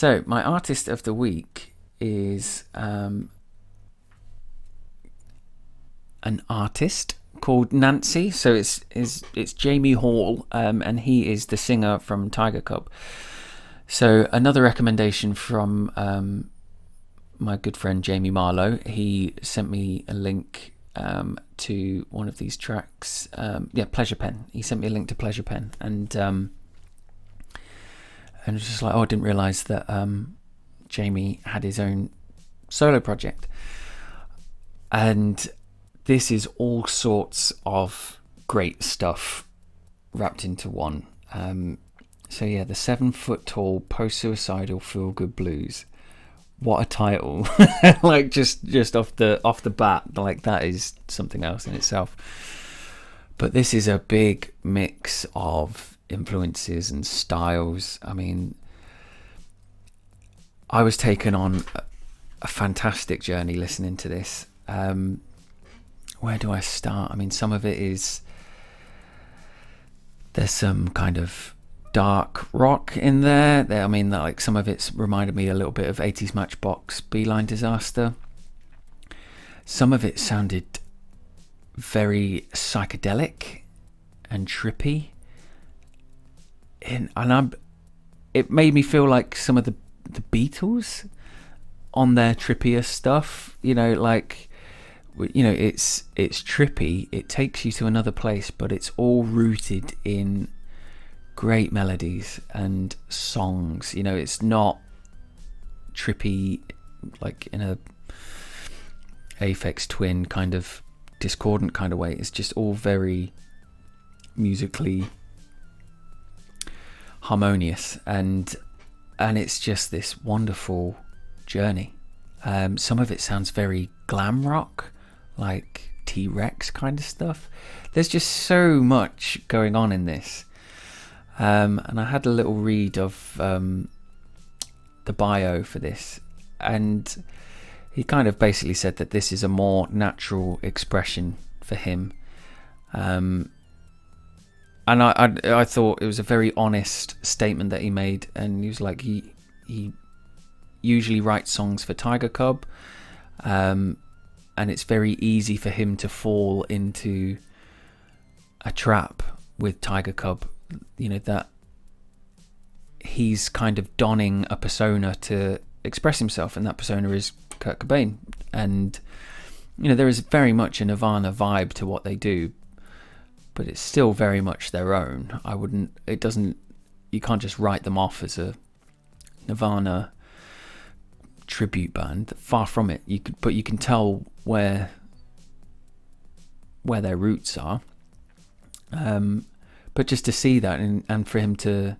So my artist of the week is an artist called Nancy. So it's Jamie Hall, and he is the singer from Tigercub. So another recommendation from my good friend Jamie Marlowe. He sent me a link to one of these tracks. Pleasure Pen. He sent me a link to Pleasure Pen, and it's just like, I didn't realise that Jamie had his own solo project. And this is all sorts of great stuff wrapped into one. The 7 foot tall post-suicidal feel-good blues. What a title. Like just off the bat, like that is something else in itself. But this is a big mix of influences and styles. I mean, I was taken on a fantastic journey listening to this. Where do I start? I mean, some of it is, there's some kind of dark rock in there. I mean, like some of it's reminded me a little bit of 80s Matchbox Beeline Disaster. Some of it sounded very psychedelic and trippy. It made me feel like some of the Beatles on their trippier stuff. It's trippy. It takes you to another place, but it's all rooted in great melodies and songs. It's not trippy like in a Aphex Twin kind of discordant kind of way. It's just all very musically harmonious, and it's just this wonderful journey. Some of it sounds very glam rock, like T-Rex kind of stuff. There's just so much going on in this. And I had a little read of the bio for this, and he kind of basically said that this is a more natural expression for him. And I thought it was a very honest statement that he made, and he was like, he usually writes songs for Tigercub, and it's very easy for him to fall into a trap with Tigercub, that he's kind of donning a persona to express himself, and that persona is Kurt Cobain. And there is very much a Nirvana vibe to what they do, but it's still very much their own. You can't just write them off as a Nirvana tribute band. Far from it. But you can tell where their roots are. But just to see that and for him to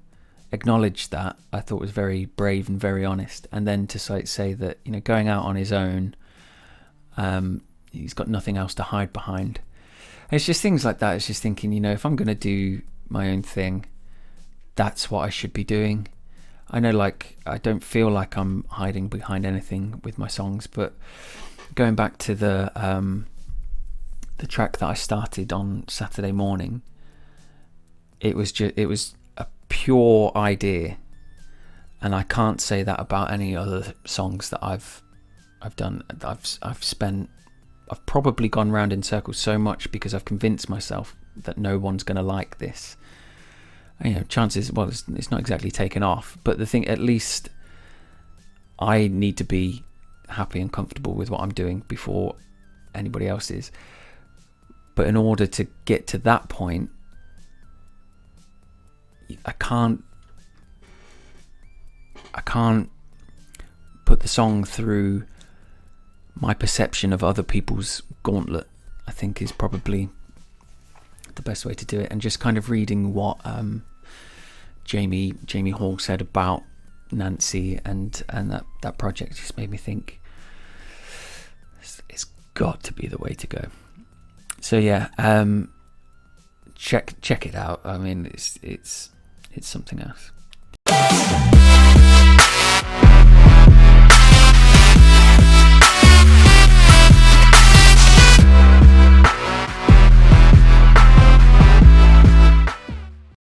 acknowledge that, I thought was very brave and very honest. And then to say that, going out on his own, he's got nothing else to hide behind. And it's just things like that. It's just thinking, if I'm going to do my own thing, that's what I should be doing. I know, like, I don't feel like I'm hiding behind anything with my songs, but going back to the track that I started on Saturday morning, it was a pure idea, and I can't say that about any other songs that I've done. I've probably gone round in circles so much because I've convinced myself that no one's going to like this. Chances, well, it's not exactly taken off, but the thing, at least I need to be happy and comfortable with what I'm doing before anybody else is. But in order to get to that point, I can't put the song through my perception of other people's gauntlet, I think, is probably the best way to do it. And just kind of reading what Jamie Hall said about Nancy and that project just made me think it's got to be the way to go. So yeah, check it out. I mean, it's something else.